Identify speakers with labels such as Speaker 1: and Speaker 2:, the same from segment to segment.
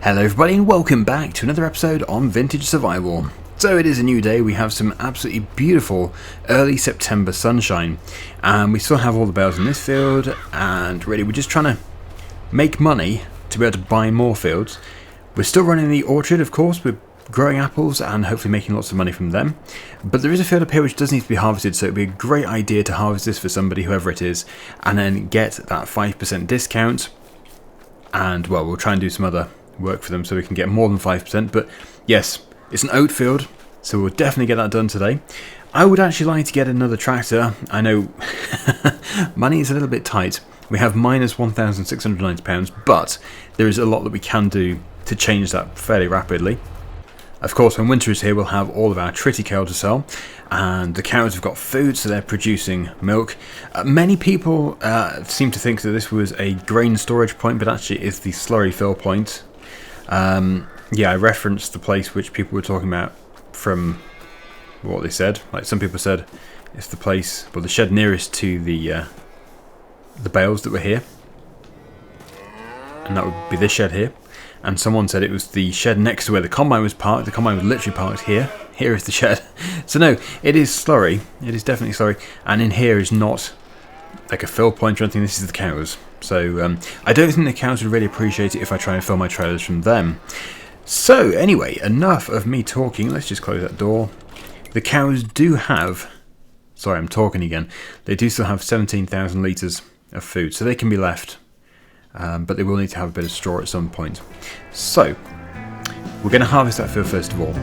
Speaker 1: Hello everybody and welcome back to another episode on Vintage Survival. So it is a new day, we have some absolutely beautiful early September sunshine and we still have all the bales in this field, and really we're just trying to make money to be able to buy more fields. We're still running the orchard, of course, we're growing apples and hopefully making lots of money from them, but there is a field up here which does need to be harvested, so it would be a great idea to harvest this for somebody, whoever it is, and then get that 5% discount. And well, we'll try and do some other work for them so we can get more than 5%, but yes, it's an oat field, so we'll definitely get that done today. I would actually like to get another tractor. I know money is a little bit tight. We have minus £1,690, but there is a lot that we can do to change that fairly rapidly. Of course, when winter is here, we'll have all of our triticale to sell, and the cows have got food, so they're producing milk. Many people seem to think that this was a grain storage point, but actually it's the slurry fill point. Yeah, I referenced the place which people were talking about from what they said. Like, some people said it's the place, well, the shed nearest to the bales that were here, and that would be this shed here. And someone said it was the shed next to where the combine was parked. The combine was literally parked here. Here is the shed. So no, it is slurry. It is definitely slurry. And in here is not like a fill point or anything. This is the cows. So I don't think the cows would really appreciate it if I try and fill my trailers from them. So anyway, enough of me talking. Let's just close that door. The cows do have... Sorry, I'm talking again. They do still have 17,000 litres of food. So they can be left. But they will need to have a bit of straw at some point. So, we're going to harvest that field first of all.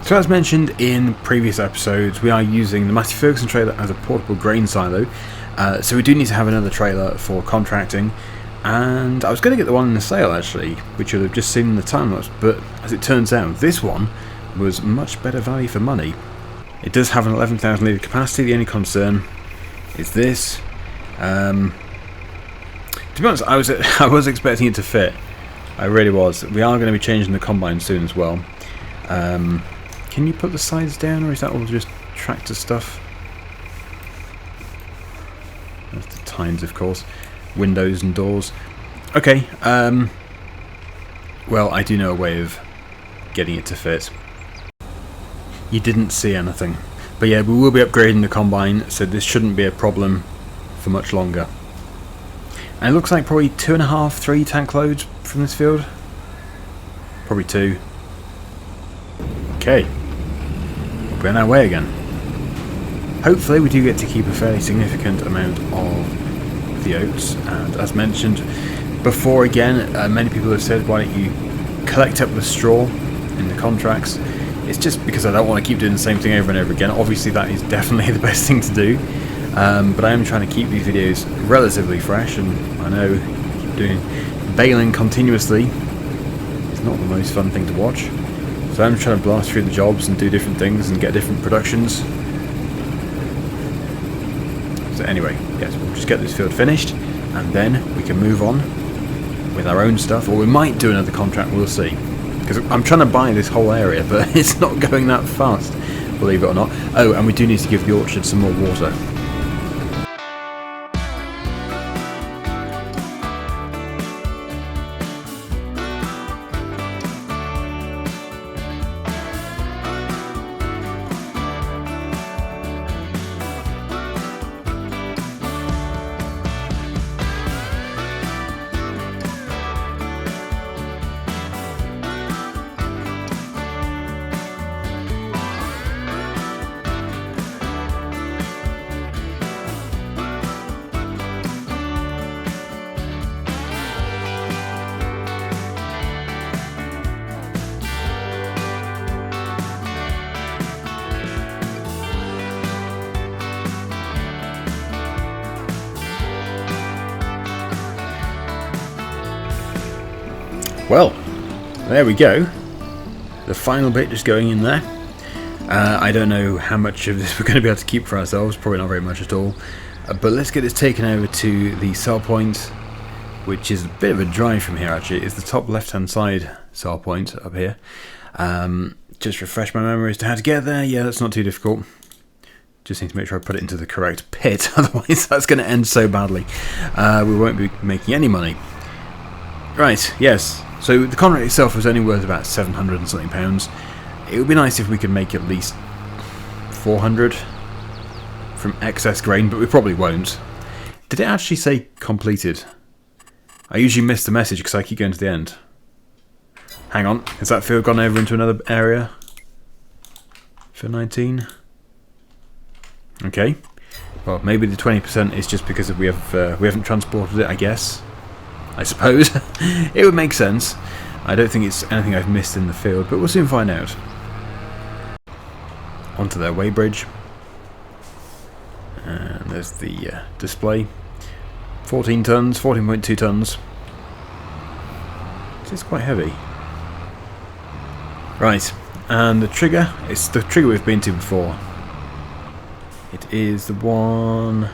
Speaker 1: So as mentioned in previous episodes, we are using the Matthew Ferguson trailer as a portable grain silo, so we do need to have another trailer for contracting, and I was going to get the one in the sale actually, which you'll have just seen in the time-lapse, but as it turns out, this one was much better value for money. It does have an 11,000 litre capacity. The only concern is this. To be honest, I was expecting it to fit. I really was. We are going to be changing the combine soon as well. Can you put the sides down, or is that all just tractor stuff? That's the tines, of course. Windows and doors. Okay, well, I do know a way of getting it to fit. You didn't see anything. But yeah, we will be upgrading the combine, so this shouldn't be a problem for much longer. And it looks like probably 2.5, 3 tank loads from this field. Probably 2. Okay. We're on our way again. Hopefully we do get to keep a fairly significant amount of the oats, and as mentioned before again, many people have said why don't you collect up the straw in the contracts. It's just because I don't want to keep doing the same thing over and over again. Obviously that is definitely the best thing to do, but I am trying to keep these videos relatively fresh, and I know keep doing baling continuously is not the most fun thing to watch. So I'm trying to blast through the jobs and do different things and get different productions. So anyway, yes, we'll just get this field finished and then we can move on with our own stuff, or we might do another contract, we'll see. Because I'm trying to buy this whole area, but it's not going that fast, believe it or not. Oh, and we do need to give the orchard some more water. Well, there we go. The final bit just going in there. I don't know how much of this we're going to be able to keep for ourselves, probably not very much at all. But let's get this taken over to the sell point, which is a bit of a drive from here actually. It's the top left hand side sell point up here. Just refresh my memory as to how to get there. Yeah, that's not too difficult. Just need to make sure I put it into the correct pit, otherwise that's going to end so badly. We won't be making any money. Right, yes. So the contract itself was only worth about 700 and something pounds. It would be nice if we could make at least 400 from excess grain, but we probably won't. Did it actually say completed? I usually miss the message because I keep going to the end. Hang on, has that field gone over into another area? For 19? Okay. Well, maybe the 20% is just because we haven't transported it, I guess. I suppose. It would make sense. I don't think it's anything I've missed in the field, but we'll soon find out. Onto their weighbridge. And there's the display. 14 tons, 14.2 tons. This is quite heavy. Right, and the trigger, it's the trigger we've been to before. It is the one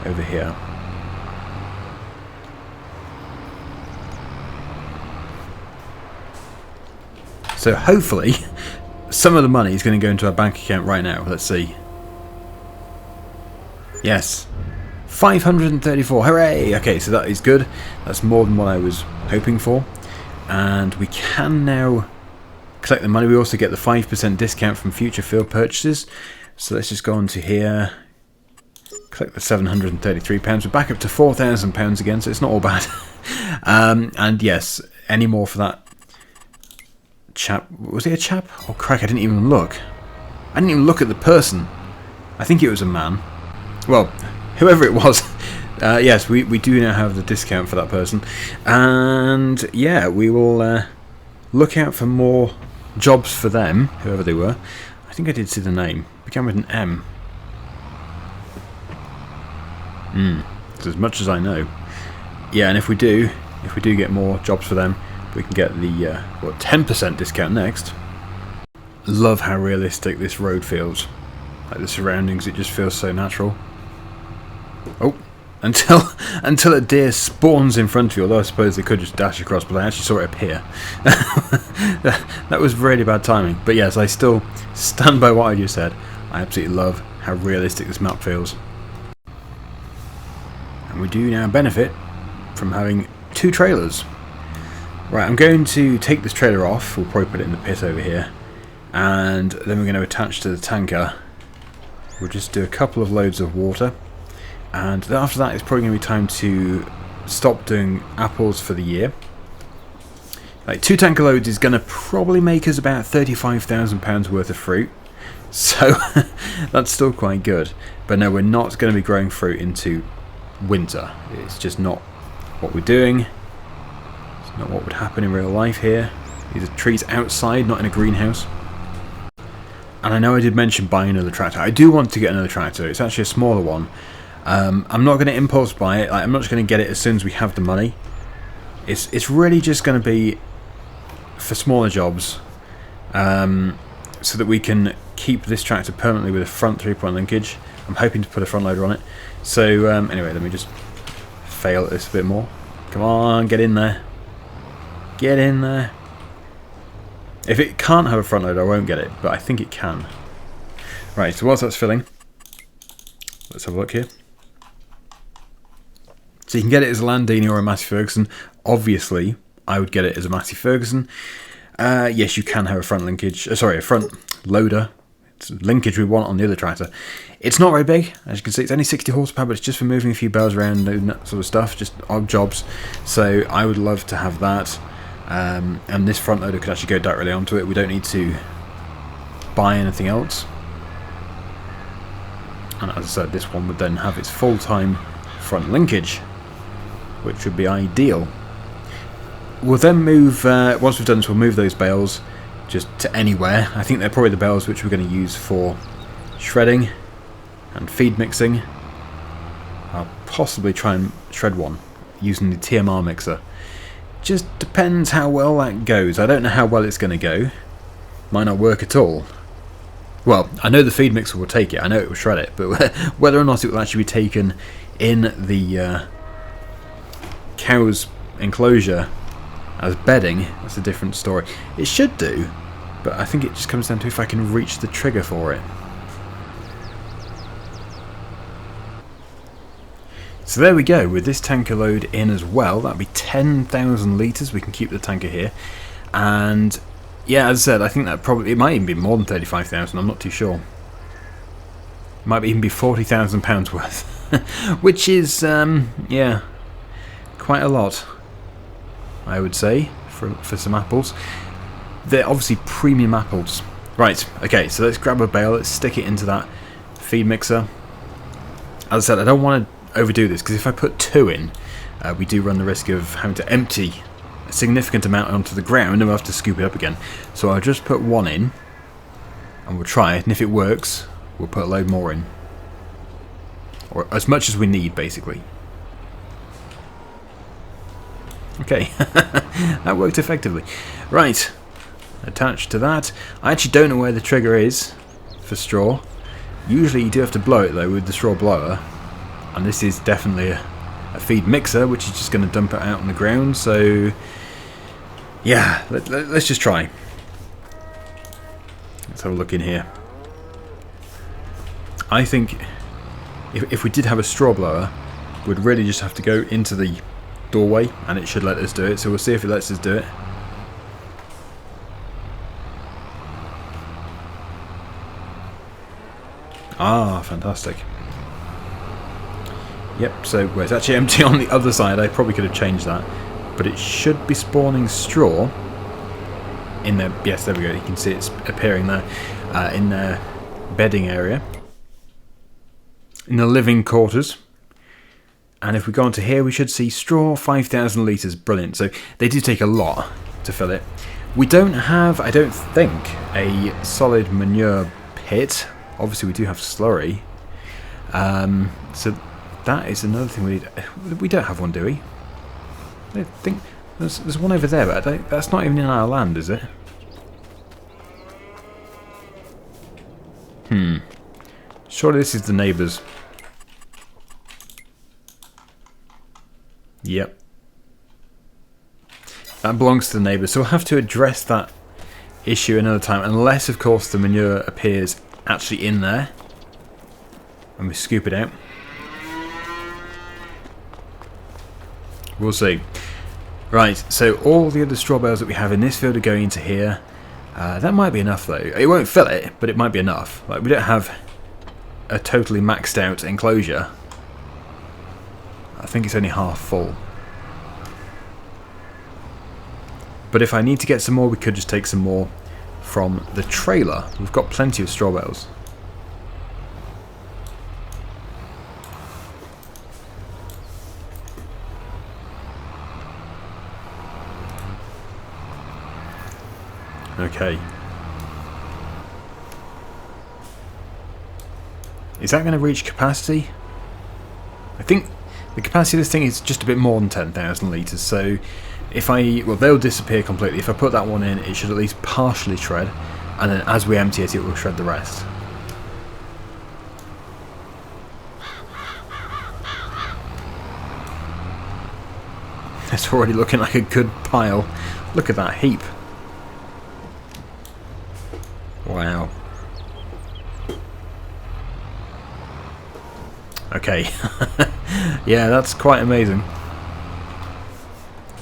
Speaker 1: over here. So hopefully some of the money is going to go into our bank account right now. Let's see. Yes. 534. Hooray! Okay, so that is good. That's more than what I was hoping for. And we can now collect the money. We also get the 5% discount from future field purchases. So let's just go on to here. Collect the £733. We're back up to £4,000 again, so it's not all bad. And yes, any more for that chap. Was he a chap? Oh, crack, I didn't even look. I didn't even look at the person. I think it was a man. Well, whoever it was. Yes, we do now have the discount for that person. And yeah, we will look out for more jobs for them, whoever they were. I think I did see the name. Began with an M. It's as much as I know. Yeah, and if we do get more jobs for them, we can get the 10% discount next. Love how realistic this road feels. Like the surroundings, it just feels so natural. Oh, until a deer spawns in front of you, although I suppose they could just dash across, but I actually saw it appear. That was really bad timing. But yes, I still stand by what I just said. I absolutely love how realistic this map feels. And we do now benefit from having 2 trailers. Right, I'm going to take this trailer off. We'll probably put it in the pit over here. And then we're going to attach to the tanker. We'll just do a couple of loads of water. And after that, it's probably going to be time to stop doing apples for the year. Like 2 tanker loads is going to probably make us about £35,000 worth of fruit. So that's still quite good. But no, we're not going to be growing fruit into winter. It's just not what we're doing. It's not what would happen in real life here. These are trees outside, not in a greenhouse. And I know I did mention buying another tractor. I do want to get another tractor. It's actually a smaller one. I'm not going to impulse buy it. I'm not just going to get it as soon as we have the money. It's really just going to be for smaller jobs, so that we can keep this tractor permanently with a front 3-point linkage. I'm hoping to put a front loader on it. So anyway, let me just fail at this a bit more. Come on, get in there. Get in there. If it can't have a front loader, I won't get it, but I think it can. Right, so whilst that's filling, let's have a look here. So you can get it as a Landini or a Massey Ferguson. Obviously, I would get it as a Massey Ferguson. Yes, you can have a front linkage. Sorry, a front loader. It's a linkage we want on the other tractor. It's not very big, as you can see. It's only 60 horsepower, but it's just for moving a few bales around and that sort of stuff, just odd jobs. So I would love to have that. And this front loader could actually go directly onto it. We don't need to buy anything else. And as I said, this one would then have its full-time front linkage, which would be ideal. We'll then move, once we've done this, we'll move those bales just to anywhere. I think they're probably the bales which we're going to use for shredding and feed mixing. I'll possibly try and shred one using the TMR mixer. Just depends how well that goes. I don't know how well it's going to go. Might not work at all. Well, I know the feed mixer will take it. I know it will shred it. But whether or not it will actually be taken in the cow's enclosure as bedding, that's a different story. It should do, but I think it just comes down to if I can reach the trigger for it. So there we go, with this tanker load in as well, that'll be 10,000 litres. We can keep the tanker here. And yeah, as I said, I think that probably, it might even be more than 35,000, I'm not too sure. It might even be £40,000 worth, which is, yeah, quite a lot, I would say, for some apples. They're obviously premium apples. Right, okay, so let's grab a bale, let's stick it into that feed mixer. As I said, I don't want to overdo this, because if I put 2 in, we do run the risk of having to empty a significant amount onto the ground and we'll have to scoop it up again. So I'll just put 1 in, and we'll try it, and if it works, we'll put a load more in. Or as much as we need, basically. Okay, that worked effectively. Right, attached to that. I actually don't know where the trigger is for straw. Usually you do have to blow it though with the straw blower. And this is definitely a feed mixer, which is just going to dump it out on the ground. So, yeah, let's just try. Let's have a look in here. I think if we did have a straw blower, we'd really just have to go into the doorway, and it should let us do it. So we'll see if it lets us do it. Ah, fantastic. Yep, so well, it's actually empty on the other side. I probably could have changed that. But it should be spawning straw in there. Yes, there we go. You can see it's appearing there in their bedding area. In the living quarters. And if we go onto here, we should see straw, 5,000 litres. Brilliant. So they do take a lot to fill it. We don't have, I don't think, a solid manure pit. Obviously, we do have slurry. So that is another thing we need. We don't have one, do we? I don't think there's one over there, but that's not even in our land, is it? Surely this is the neighbours. Yep. That belongs to the neighbours, so we'll have to address that issue another time, unless, of course, the manure appears actually in there and we scoop it out. We'll see. Right, so all the other straw bales that we have in this field are going into here. That might be enough though. It won't fill it, but it might be enough. Like, we don't have a totally maxed out enclosure. I think it's only half full. But if I need to get some more, we could just take some more from the trailer. We've got plenty of straw bales. Okay. Is that going to reach capacity? I think the capacity of this thing is just a bit more than 10,000 litres, so if well, they'll disappear completely. If I put that one in, it should at least partially shred, and then as we empty it, it will shred the rest. It's already looking like a good pile. Look at that heap. Wow. Okay. Yeah, that's quite amazing.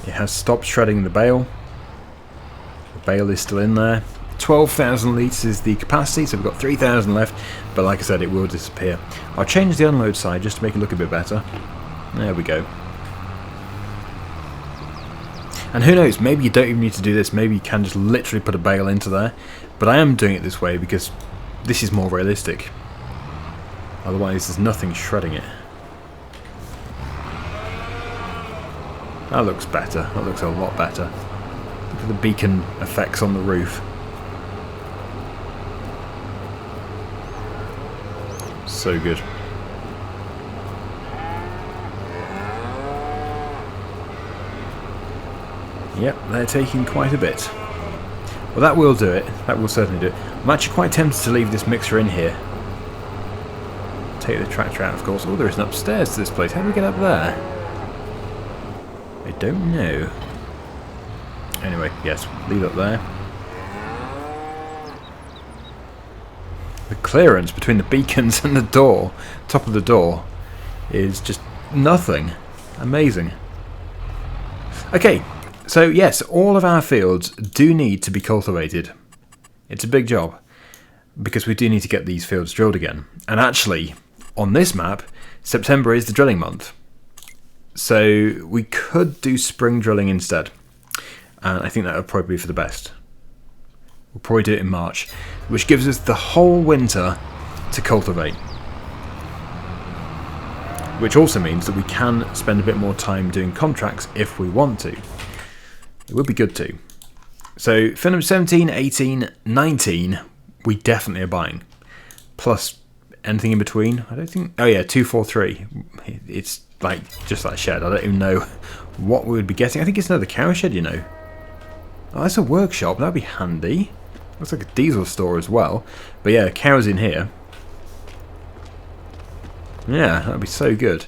Speaker 1: It has stopped shredding the bale. The bale is still in there. 12,000 litres is the capacity, so we've got 3,000 left, but like I said, it will disappear. I'll change the unload side just to make it look a bit better. There we go. And who knows, maybe you don't even need to do this, maybe you can just literally put a bale into there. But I am doing it this way because this is more realistic. Otherwise there's nothing shredding it. That looks better, that looks a lot better. Look at the beacon effects on the roof. So good. Yep, they're taking quite a bit. Well, that will do it. That will certainly do it. I'm actually quite tempted to leave this mixer in here. Take the tractor out, of course. Oh, there is an upstairs to this place. How do we get up there? I don't know. Anyway, yes, leave it there. The clearance between the beacons and the door, top of the door, is just nothing. Amazing. Okay, so yes, all of our fields do need to be cultivated. It's a big job, because we do need to get these fields drilled again. And actually, on this map, September is the drilling month. So we could do spring drilling instead. And I think that would probably be for the best. We'll probably do it in March, which gives us the whole winter to cultivate. Which also means that we can spend a bit more time doing contracts if we want to. It would be good to. So for number 17, 18, 19, we definitely are buying. Plus anything in between, I don't think... Oh yeah, 243. It's like just that shed. I don't even know what we would be getting. I think it's another cow shed, you know. Oh, that's a workshop. That'd be handy. Looks like a diesel store as well. But yeah, cows in here. Yeah, that'd be so good.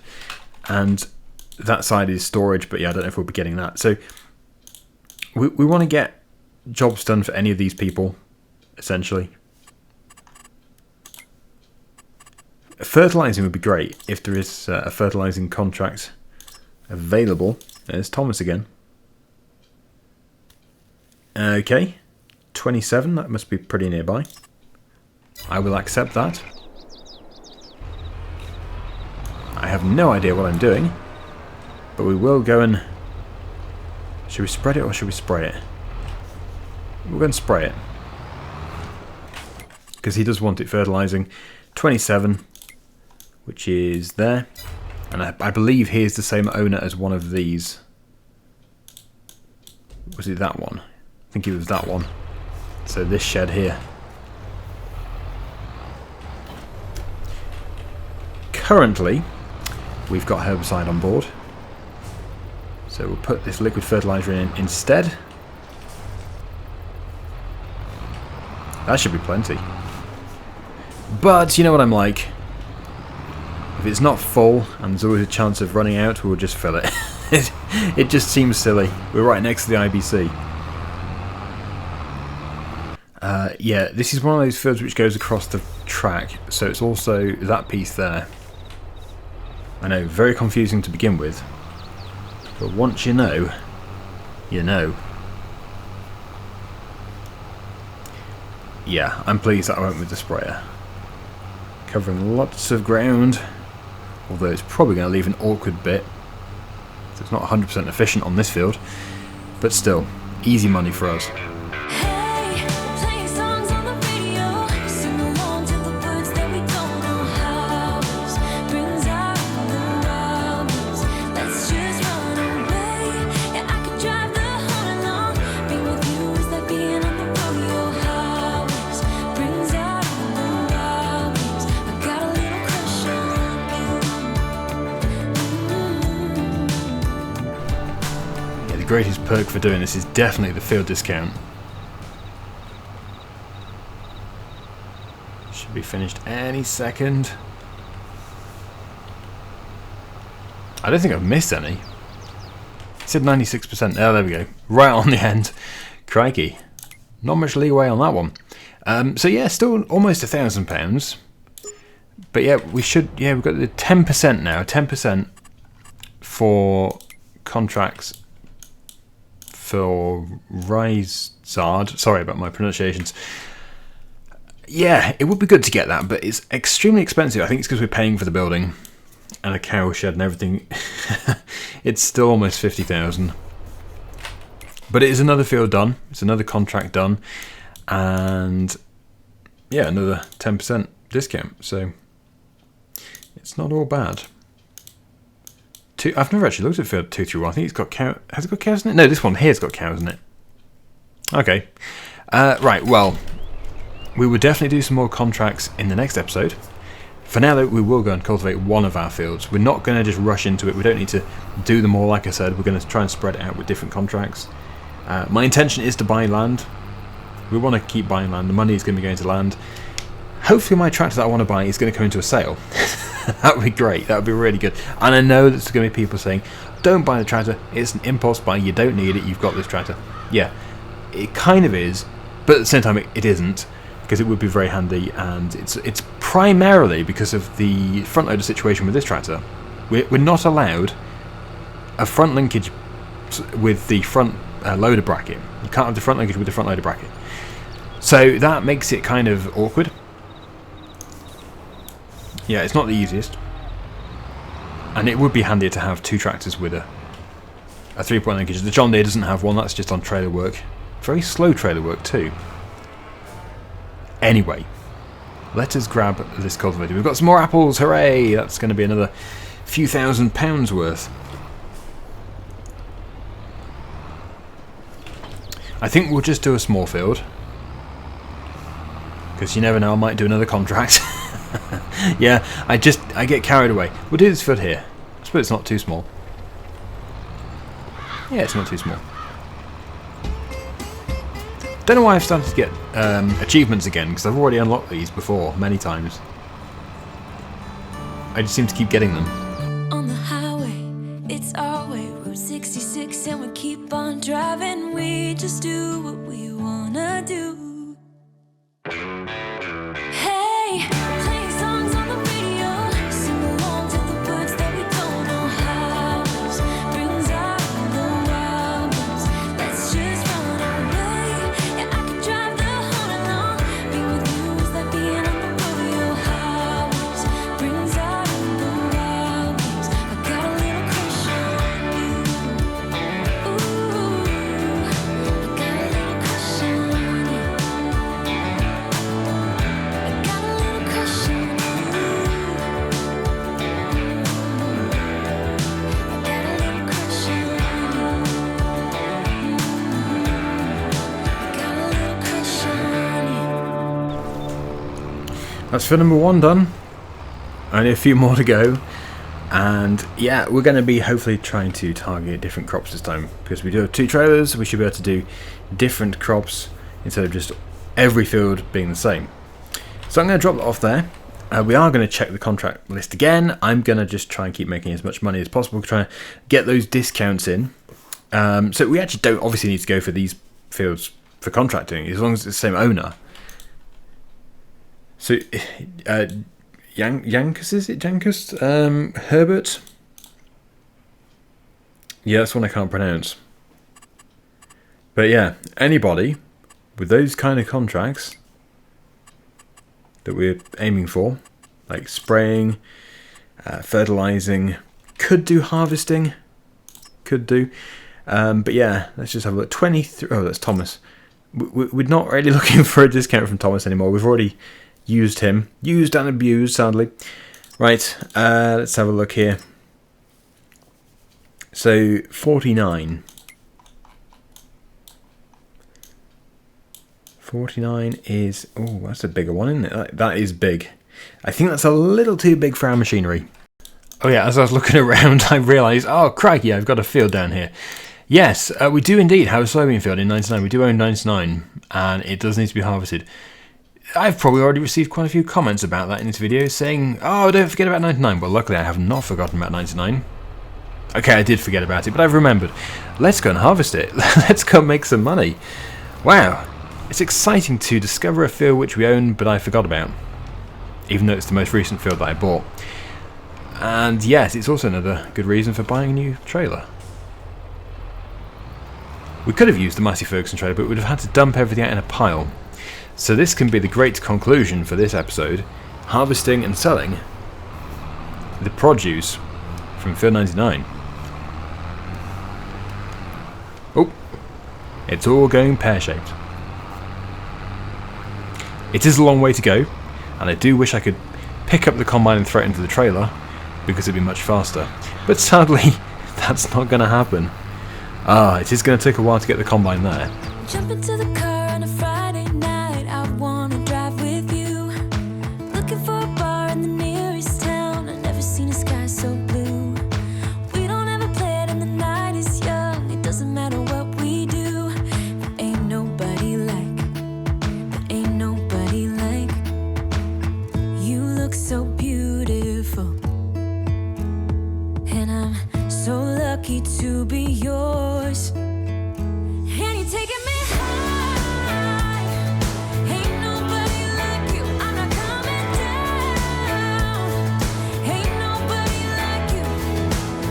Speaker 1: And that side is storage, but yeah, I don't know if we'll be getting that. So we want to get jobs done for any of these people, essentially. Fertilizing would be great if there is a fertilizing contract available. There's Thomas again. Okay, 27, that must be pretty nearby. I will accept that. I have no idea what I'm doing, but we will go and... Should we spread it or should we spray it? We're going to spray it, because he does want it fertilizing. 27, which is there, and I believe he is the same owner as one of these. Was it that one? I think it was that one. So this shed here. Currently, we've got herbicide on board. So we'll put this liquid fertilizer in instead. That should be plenty. But you know what I'm like. If it's not full and there's always a chance of running out, we'll just fill it. It just seems silly. We're right next to the IBC. Yeah, this is one of those fields which goes across the track, so it's also that piece there. I know, very confusing to begin with, but once you know, you know. Yeah, I'm pleased that I went with the sprayer. Covering lots of ground, although it's probably going to leave an awkward bit. So it's not 100% efficient on this field, but still, easy money for us. The greatest perk for doing this is definitely the field discount. Should be finished any second. I don't think I've missed any. It said 96%. Oh, there we go. Right on the end. Crikey. Not much leeway on that one. So yeah, still almost £1,000. But yeah, we should... Yeah, we've got the 10% now. 10% for contracts for Rizard. Sorry about my pronunciations. Yeah, it would be good to get that, but it's extremely expensive. I think it's because we're paying for the building and a cow shed and everything. It's still almost 50,000. But it is another field done. It's another contract done. And yeah, another 10% discount. So it's not all bad. I've never actually looked at field 231. I think it's got cow. Has it got cows in it? No, this one here's got cows in it. Okay. Right, well, we will definitely do some more contracts in the next episode. For now, though, we will go and cultivate one of our fields. We're not going to just rush into it. We don't need to do them all, like I said. We're going to try and spread it out with different contracts. My intention is to buy land. We want to keep buying land. The money is going to be going to land. Hopefully my tractor that I want to buy is going to come into a sale. That would be great. That would be really good. And I know there's going to be people saying, don't buy the tractor. It's an impulse buy. You don't need it. You've got this tractor. Yeah, it kind of is. But at the same time, it isn't. Because it would be very handy. And it's primarily because of the front loader situation with this tractor. We're not allowed a front linkage with the front loader bracket. You can't have the front linkage with the front loader bracket. So that makes it kind of awkward. Yeah, it's not the easiest. And it would be handier to have two tractors with a 3-point linkage. The John Deere doesn't have one, that's just on trailer work. Very slow trailer work too. Anyway, let us grab this cultivator. We've got some more apples, hooray! That's going to be another few £1,000s worth. I think we'll just do a small field. Because you never know, I might do another contract. Yeah, I get carried away. We'll do this field here. I suppose it's not too small. Yeah, it's not too small. Don't know why I've started to get achievements again, because I've already unlocked these before, many times. I just seem to keep getting them.
Speaker 2: On the highway, it's our way, Route 66, and we keep on driving. We just do what we wanna do. Hey, playing songs on the radio, sing along to the words that we don't know how. Brings out the wildness. Let's just run away. Yeah, I could drive the whole night long. Being with you is like being on the rodeo house. Brings out the wildness. I got a little crush on you. Ooh, I got a little crush on you.
Speaker 1: That's field number 1 done. Only a few more to go. And yeah, we're going to be hopefully trying to target different crops this time. Because we do have 2 trailers, we should be able to do different crops instead of just every field being the same. So I'm going to drop that off there. We are going to check the contract list again. I'm going to just try and keep making as much money as possible, try to get those discounts in. So we actually don't obviously need to go for these fields for contracting, as long as it's the same owner. So, Yankus, is it? Jankus? Herbert? Yeah, that's one I can't pronounce. But yeah, anybody with those kind of contracts that we're aiming for, like spraying, fertilizing, could do harvesting, could do. But yeah, let's just have a look. 23. Oh, that's Thomas. We're not really looking for a discount from Thomas anymore. We've already used him. Used and abused, sadly. Right, let's have a look here. So, 49. 49 is... Oh, that's a bigger one, isn't it? That is big. I think that's a little too big for our machinery. Oh yeah, as I was looking around, I realised, oh crikey, I've got a field down here. Yes, we do indeed have a soybean field in 99. We do own 99, and it does need to be harvested. I've probably already received quite a few comments about that in this video, saying, oh, don't forget about 99. Well, luckily I have not forgotten about 99. Okay, I did forget about it, but I've remembered. Let's go and harvest it. Let's go make some money. Wow, it's exciting to discover a field which we own, but I forgot about. Even though it's the most recent field that I bought. And yes, it's also another good reason for buying a new trailer. We could have used the Massey Ferguson trailer, but we'd have had to dump everything out in a pile. So this can be the great conclusion for this episode. Harvesting and selling the produce from Field 99. Oh, it's all going pear-shaped. It is a long way to go, and I do wish I could pick up the combine and throw it into the trailer, because it'd be much faster. But sadly, that's not going to happen. It is going to take a while to get the combine there.
Speaker 2: Jump into the car on a Friday night. I wanna drive with you. Looking for a bar in the nearest town. I've never seen a sky so blue. We don't ever play it and the night is young. It doesn't matter what we do. lucky to be yours. And you're taking me high. Ain't nobody like you. I'm not coming down. Ain't nobody like you.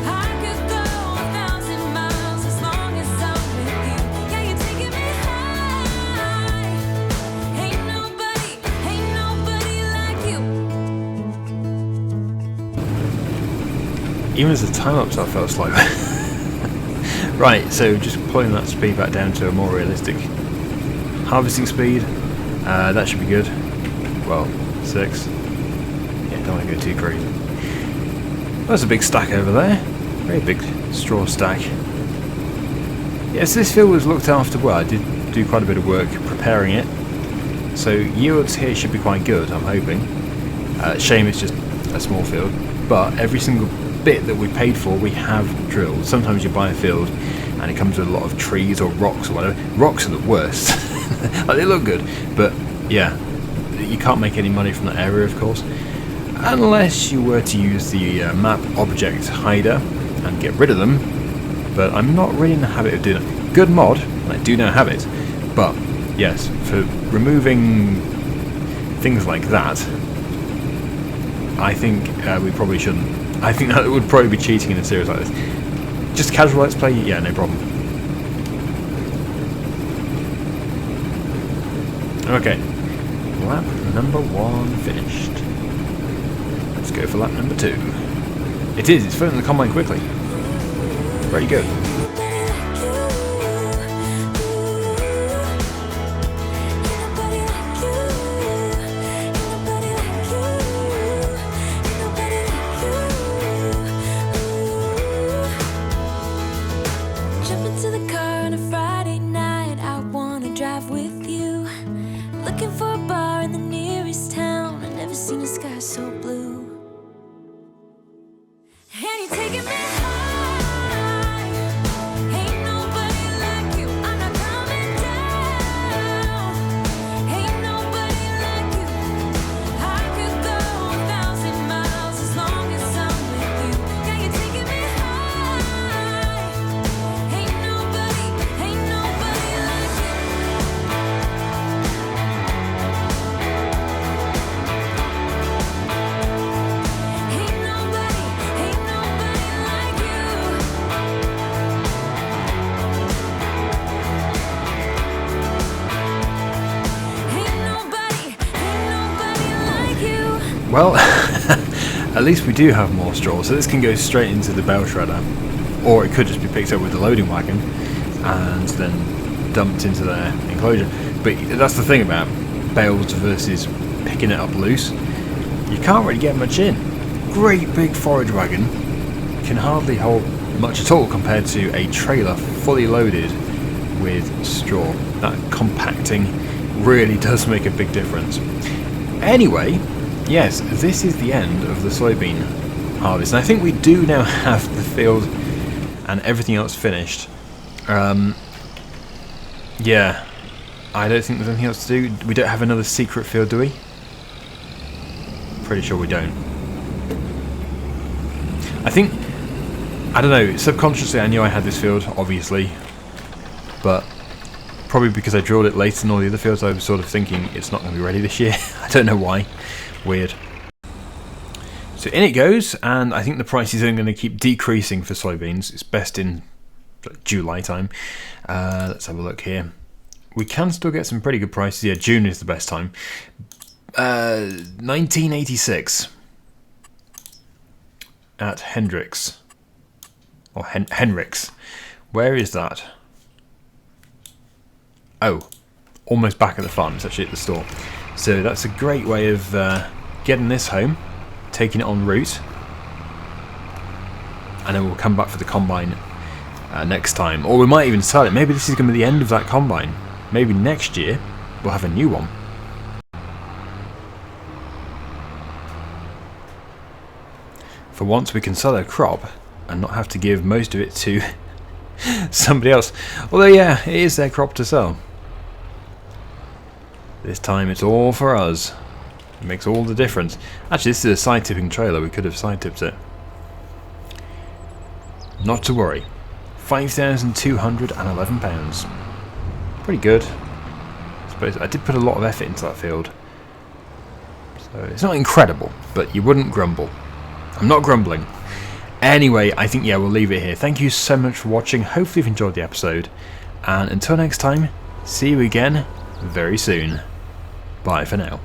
Speaker 2: I could go 1,000 miles as long as I'm with you. Yeah, you're taking me high. Ain't nobody like you.
Speaker 1: Even as the time ups, I felt slow. Right, so just pulling that speed back down to a more realistic harvesting speed. That should be good. Well, 6. Yeah, don't want to go too crazy. That's a big stack over there. Very big straw stack. Yes, this field was looked after well. I did do quite a bit of work preparing it. So yields here should be quite good, I'm hoping. Shame it's just a small field. But every single bit that we paid for, we have drilled. Sometimes you buy a field and it comes with a lot of trees or rocks or whatever. Rocks are the worst. Like, they look good, but yeah, you can't make any money from that area, of course, unless you were to use the map object hider and get rid of them. But I'm not really in the habit of doing that. Good mod, and I do now have it, but yes, for removing things like that, I think we probably shouldn't. I think that would probably be cheating in a series like this. Just casual let's play, yeah, no problem. Okay, lap number 1 finished. Let's go for lap number 2. It's filling the combine quickly. Very good.
Speaker 2: Jump into the car on a Friday night. I wanna drive with you. Looking for a bar in the nearest town. I've never seen a sky so blue. And you're taking me high. Ain't nobody like you. I'm not coming down. Ain't nobody like you. I could go 1,000 miles as long as I'm with you. Yeah, you're taking me high. Ain't nobody like you. Ain't nobody like you. Ain't nobody like you.
Speaker 1: Well, at least we do have more straw, so this can go straight into the bale shredder, or it could just be picked up with the loading wagon and then dumped into their enclosure. But that's the thing about bales versus picking it up loose. You can't really get much in. Great big forage wagon can hardly hold much at all compared to a trailer fully loaded with straw. That compacting really does make a big difference. Anyway, yes, this is the end of the soybean harvest, and I think we do now have the field and everything else finished. Yeah, I don't think there's anything else to do. We don't have another secret field, do we? Pretty sure we don't. I think, I don't know, subconsciously I knew I had this field, obviously, but probably because I drilled it later than all the other fields, I was sort of thinking it's not going to be ready this year. I don't know why. Weird. So in it goes, and I think the price is only going to keep decreasing for soybeans. It's best in July time. Let's have a look here. We can still get some pretty good prices. Yeah, June is the best time. 1986 at Hendricks. Or Henricks. Where is that? Oh, almost back at the farm. It's actually at the store. So that's a great way of getting this home, taking it en route, and then we'll come back for the combine next time. Or we might even sell it. Maybe this is going to be the end of that combine. Maybe next year we'll have a new one. For once we can sell a crop and not have to give most of it to somebody else. Although yeah, it is their crop to sell. This time it's all for us. It makes all the difference. Actually, this is a side tipping trailer. We could have side tipped it. not to worry. £5,211. Pretty good. I suppose I did put a lot of effort into that field. So it's not incredible, but you wouldn't grumble. I'm not grumbling. Anyway, I think, yeah, we'll leave it here. Thank you so much for watching. Hopefully you've enjoyed the episode. And until next time, see you again very soon. Bye for now.